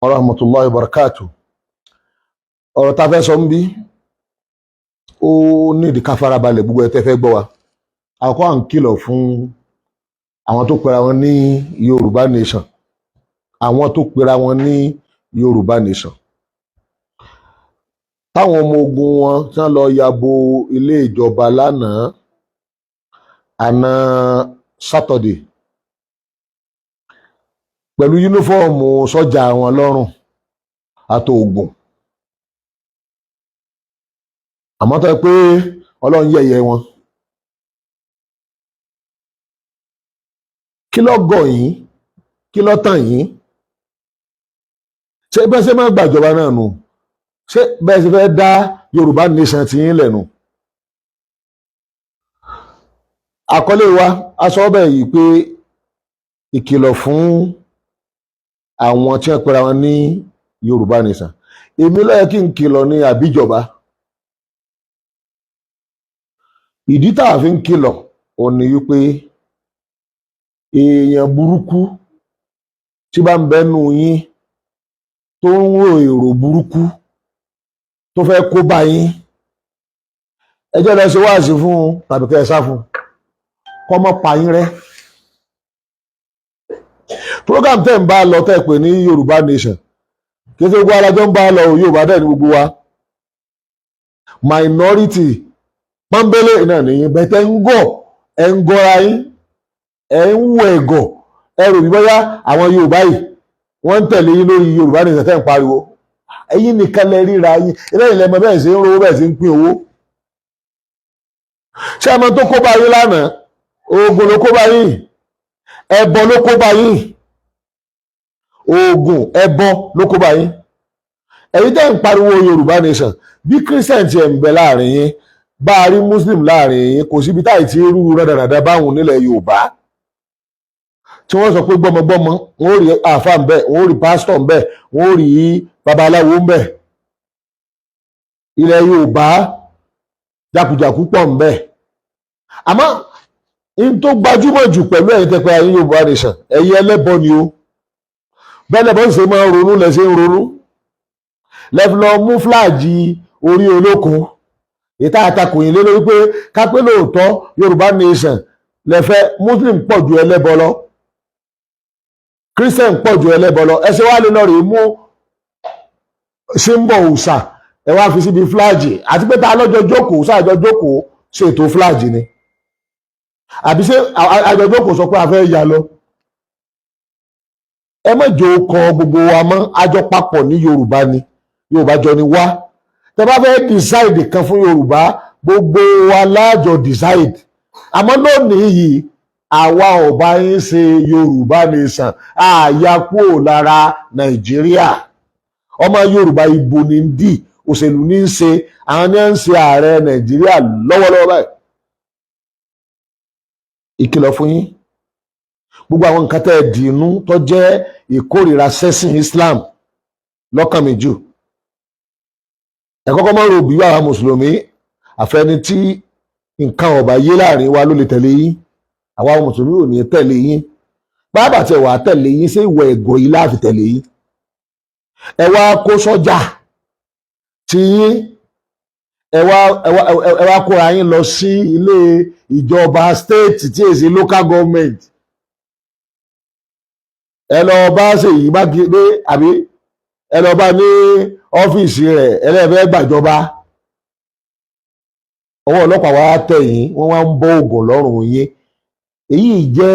wa rahmatullahi wa barakatuh. Ọ̀rọ̀ tá fẹ́ sọ ń bí ó nídìí ká farabalẹ̀ gbogbo ẹ̀ tẹ́ fẹ́ gbọ́ wa. Àkọ́kọ́ à ń kìlọ̀ fún àwọn tó pera wọn ní Yorùbá nation, àwọn tó pera wọn ní Yorùbá nation. Táwọn ọmọ ogun wọn tí wọ́n lọ yabo ilé ìjọba lánàá àná Saturday pẹ̀lú yúnífọ́ọ̀mù sọ́jà wọn lọ́rùn àtòògùn. Àmọ́ tó yẹ pé Ọlọ́run yẹ̀yẹ́ wọn. Kí ló gọ̀ yín? Kí ló tàn yín? Ṣé bẹ́ẹ̀ ṣe máa gbàjọba náà nù? Ṣé bẹ́ẹ̀ ṣe fẹ́ dá Yorùbá nation ti yín lẹ̀ nù? Àkọlé wa a sọ bẹ́ẹ̀ yìí pé ìkìlọ̀ fún àwọn tí wọ́n pera wọn ní Yorùbá nation. Èmi ló yẹ kí n kìlọ̀ ní àbíjọba. Ìdí tá a fi ń kìlọ̀ òun ni wípé èèyàn burúkú tí bá ń bẹnu yín tó ń rò èrò burúkú tó fẹ́ kó bá yín, ẹ jẹ́ lọ ṣe wáàsí fún un tàbí kẹ́ ẹ sá fún un kọ́ mọ́ pa yín rẹ́. Program tẹ́ ń bá lọ tẹ́ pè ní Yorùbá nation kí ṣe gbogbo alájọ́ ń bá lọ Yorùbá dẹ̀ ní gbogbo wa. Minority pọ́nbélé náà nìyí bẹ́tẹ̀ ń gọ̀ ẹ̀ ń gọ́ra yín ẹ̀ ń wọ ẹ̀gọ̀ ẹ rò bí bóyá àwọn Yorùbá yìí wọ́n ń tẹ̀lé yín lórí Yorùbá nation tẹ́ ń pariwo. Ẹ̀yin nìkan lẹ ríra yín eléyìí lẹ́mọ bẹ́ẹ̀ ṣe ń rówó bẹ́ẹ̀ ṣe ń pín owó. Ṣé ẹmọ tó kó bá yín lánàá? Oògùn ló kó bá yín, ẹbọ ló kó bá yín, oògùn ẹbọ ló kó bá yín. Ẹ̀yin tẹ́ ń pariwo Yorùbá nation bí Christian tiẹ̀ ń bẹ láàrin yín bá a rí Muslim láàrin yín kò síbi táì tí rú rádaràdà báwọn nílẹ̀ Yorùbá tí wọ́n sọ pé gbọ́mọgbọ́mọ wọ́n ò rí àáfà ń bẹ wọ́n ò rí pásítọ̀ ń bẹ wọ́n ò rí babaláwo ń bẹ. Ilẹ̀ Yorùbá jákujàku pọ̀ ń bẹ. Àmọ́ in tó gbajúmọ̀ jù pẹ̀lú ẹ̀yin tẹ́pẹ́ ayé Yorùbá nation ẹ̀yin ẹlẹ́bọ ni o. Bẹ́ẹ̀ lẹ́bọ ṣe máa ń ronú lẹ́sẹ̀ ń ronú. Lẹ́fi lọ mú fúláàjì orí olókun ìta àtakò yìí lé lórí pé kápẹ́ lóòótọ́ Yorùbá nation lẹ́fẹ́ Muslim pọ̀ ju ẹlẹ́bọ lọ, Christian pọ̀ ju ẹlẹ́bọ lọ. Ẹsẹ̀ wá lè lọ rèé mú símbọ̀ òòṣà ẹ wá fi síbi fúláàjì àti pé ta lọ́jọ́ jókòó sáàjọ jókòó ṣètò fúláàjì ni àbí ṣé àjọ jókòó sọ pé a fẹ́ yà lọ. Ẹ mọ̀jọ kan gbogbo wa mọ́ àjọ papọ̀ ní Yorùbá ni Yorùbá jọ ni wá. Tẹ bá fẹ́ decide kan fún Yorùbá gbogbo wa láàjọ decide. Àmọ́ lónìí yìí àwa ò bá yín ṣe Yorùbá nation àyà kúrò lára Nàìjíríà. Ọmọ Yorùbá ibo ní ń dì òṣèlú ní ń ṣe àwọn ní ń ṣe ààrẹ Nàìjíríà lọ́wọ́lọ́wọ́ báyìí. Ìkìlọ̀ fún yín gbogbo àwọn nǹkan tẹ́ ẹ dìínú tó jẹ́ ìkórìíra sẹ́sìn Islam lọ́kàn mi jù. Ẹ kọ́kọ́ máa ń ro bí àwa mùsùlùmí àfẹni tí nǹkan ọ̀bà yé láàrin wa ló lè tẹ̀lé yín. Àwa mùsùlùmí ò ní tẹ̀lé yín. Bàbá tẹ̀ wá tẹ̀lé yín ṣé ìwọ ẹ̀gọ́ yìí láàfin tẹ̀lé yín. Ẹ wá kó sọ́jà tí yín ẹ wá kóra yín lọ sí ilé ìjọba state tí èsì local government. Ẹ lọ bá Ṣèyí Mákindé àbí ẹ lọ bá ní ọ́fíìsì rẹ̀ ẹlẹ́fẹ́ gbàjọba. Ọwọ́ ọlọ́pàá wá tẹ̀ yín wọ́n wá ń bọ́ ògùn lọ́rùn yín. Èyí jẹ́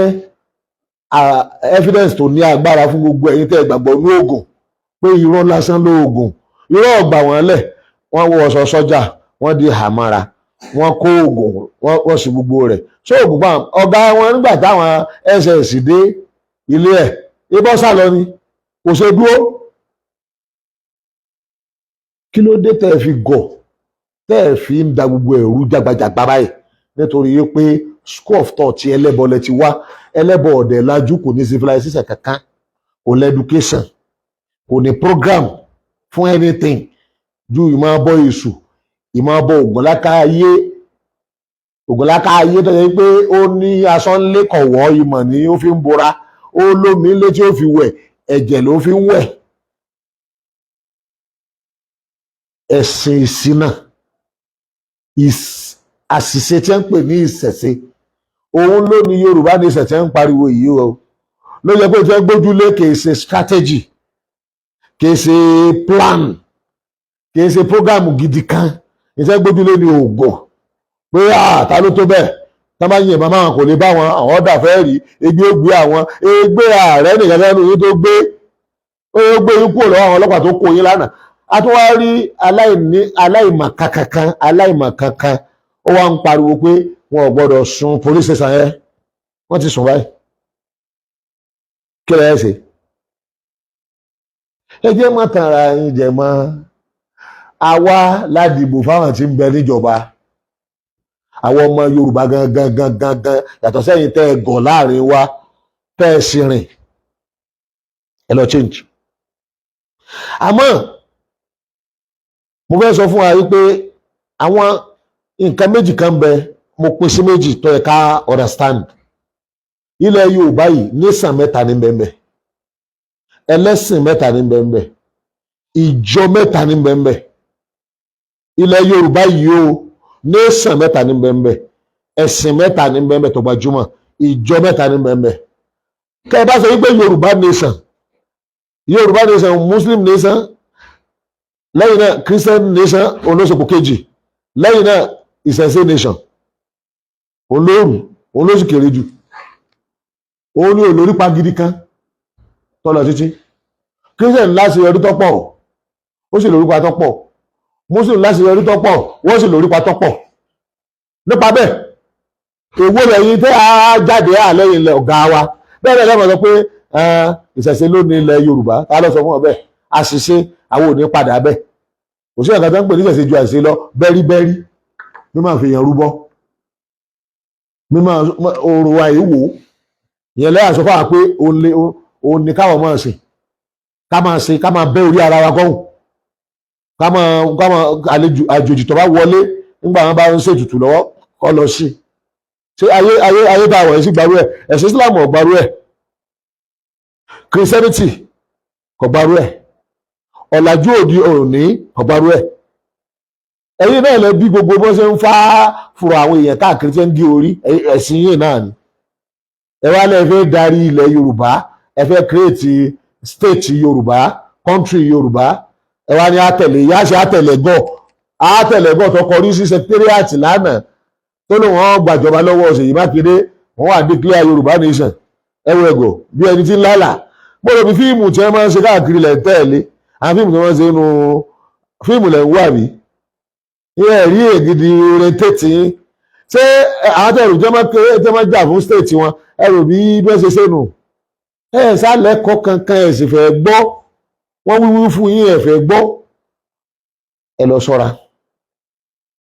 evidence tó ní agbára fún gbogbo ẹ̀yin tẹ́ gbàgbọ́ ní ògùn pé irọ́ lásán ló ògùn. Irọ́ ọ̀gbà wọ́n lẹ̀ wọ́n wọ ọ̀ṣọ́ sọ́jà wọ́n di hàmàrà wọ́n kó ògùn wọ́n sì gbogbo rẹ̀. Ṣé ògùn bá ọ̀gá wọn nígbà táwọn SS dé ilé ẹ̀ ibọ́ sá lọ ni kò ṣe dúró. Kí ló dé tẹ́ ẹ fi gọ̀ tẹ́ ẹ fi ń da gbogbo ẹ̀rú jágbajàgba báyìí? Nítorí pé school of thought ti ẹlẹ́bọ lẹ ti wá. Ẹlẹ́bọ ọ̀dẹ̀ lajú kò ní civilization kankan kò lẹ́ education kò ní program fún anything ju ìmọ̀ abọ́ èṣù ìmọ̀ abọ́ ògùnlákàáyé tó yẹ pé ó ní aṣọ ńlé kọ̀wọ́ ìmọ̀ ni ó fi ń bora ó lómi ńlé tí ó fi wẹ̀ ẹ̀jẹ̀ ló fi ń wẹ̀ ẹ̀sìn ìṣínà àṣìṣe tí ń pè ní ìṣẹ̀ṣe òun ló ní Yorùbá ní ìṣẹ̀ṣe ń pariwo yìí o ló yẹ pé tí wọ́n gbójúlé kìí ṣe strategy kìí ṣe plan kìí ṣe program gidi kan ìṣẹ́ gbójúlé ní oògùn pé ta ló tó bẹ́ẹ̀ tá bá yìnbọn máa kò lè bá wọn àwọn ọ̀dà fẹ́ rí egbé ó gbé àwọn egbé ààrẹ nìkan lẹ́nu yìí tó gbé ó gbé yín kúrò lọ́wọ́ àwọn ọlọ́pàá tó kó yín lánàá a tún wá rí aláìmọ̀kankan ó wá ń pariwo pé wọn ò gbọ́dọ̀ sun police station yẹn wọ́n ti sùn báyìí kí lẹ́yìn ṣe ẹ jẹ́ má tan ara yín jẹ mọ́ àwa ládìbò fáwọn tí ń bẹ níjọba àwọn ọmọ Yorùbá gangan yàtọ̀ sẹ́yìn tẹ́ ẹ gàn láàrin wa tẹ́ ẹ sì rìn ẹ lọ change àmọ́ mo fẹ́ sọ fún wa wípé àwọn nǹkan méjì kan bẹ mo pín sí méjì tó yẹ ká understand ilẹ̀ Yorùbá yìí nation mẹ́ta ní bẹ́ẹ̀ ẹlẹ́sìn mẹ́ta ní bẹ́ẹ̀ ìjọ mẹ́ta ní bẹ́ẹ̀ ilẹ̀ Yorùbá yìí o nation mẹ́ta ní bẹ́ẹ̀ ẹ̀sìn mẹ́ta ní bẹ́ẹ̀ tó gbajúmọ̀ ìjọ mẹ́ta ní bẹ́ẹ̀ kẹ́ ẹ bá sọ wípé Yorùbá nation Muslim nation lẹ́yìn náà Christian nation olóṣèpọ̀ kejì lẹ́yìn náà ìṣẹ̀ṣe nation olóṣù kéré jù òun ní olórí pa gidi kan tọ́lọ̀ títí Christian láti yọrí tọ́pọ̀ ó sì lórí pa tọ́pọ̀ Muslim láti yọrí tọ́pọ̀ wọ́n sì lórí pa tọ́pọ̀ nípa bẹ́ẹ̀ èwo lẹ́yìn tẹ́ a jáde àlẹ́yìn ilẹ̀ ọ̀gá wa bẹ́ẹ̀ lẹ́mọ̀ sọ pé ìṣẹ̀ṣe ló ní ilẹ̀ Yorùbá ta ló sọ fún ọ bẹ́ẹ̀ àṣìṣe àwọn ò ní padà bẹ́ẹ̀ kò sí ẹ̀ka tó ń pè ní ìṣẹ̀ṣe ju àṣìṣe lọ bẹ́ríbẹ́rí ló máa fi yàn rúbọ mímọ òrò àìwò ìyẹn lẹ́yà sọ fáwọn pé òun ni káwọn máa sìn ká máa bẹ́ orí ara wa kọ́hùn ká máa àjòjì tó bá wọlé nígbà wọn bá ń ṣètùtù lọ́wọ́ kọ́ lọ sí ṣé ayé bá wọ̀ ẹ́ sí gbarú ẹ̀ ẹ̀sìn Islam ò gbarú ẹ̀ Christianity kò gbarú ẹ̀ ọ̀làjú òdi òní kò gbarú ẹ̀ ẹ̀yin náà lẹ bí gbogbo bó ṣe ń fá fúra àwọn èèyàn káàkiri tí ń gé orí ẹ̀sìn yìí náà ni ẹ wá lẹ fẹ́ darí ilẹ̀ Yorùbá ẹ fẹ́ create state Yorùbá country Yorùbá ẹ wá ní àtẹ̀lẹ́gọ̀ tó kọrí sí secretariat lánàá tó lóun wọn gbàjọba lọ́wọ́ Ṣèyí Mákindé wọn wà declare Yorùbá nation ẹwọ ẹgọ bí ẹni tí ń lálà mo rò bí fíìmù tí wọn máa ń ṣe káàkiri lẹ tẹ̀lé àwọn fíìmù tí wọn ṣe nínú fíìmù lẹ ń wà bí ilé ẹ̀rí ègidì orientate yín ṣé àwọn tẹ̀rù jẹ́ máa jà fún state wọn ẹrù bí bẹ́ẹ̀ ṣe ṣe nù sálẹ̀ kọ́ kankan ẹ̀ sì fẹ́ gbọ́ wọ́n wíwí fún yín ẹ̀ fẹ́ gbọ́ ẹ lọ ṣọ́ra.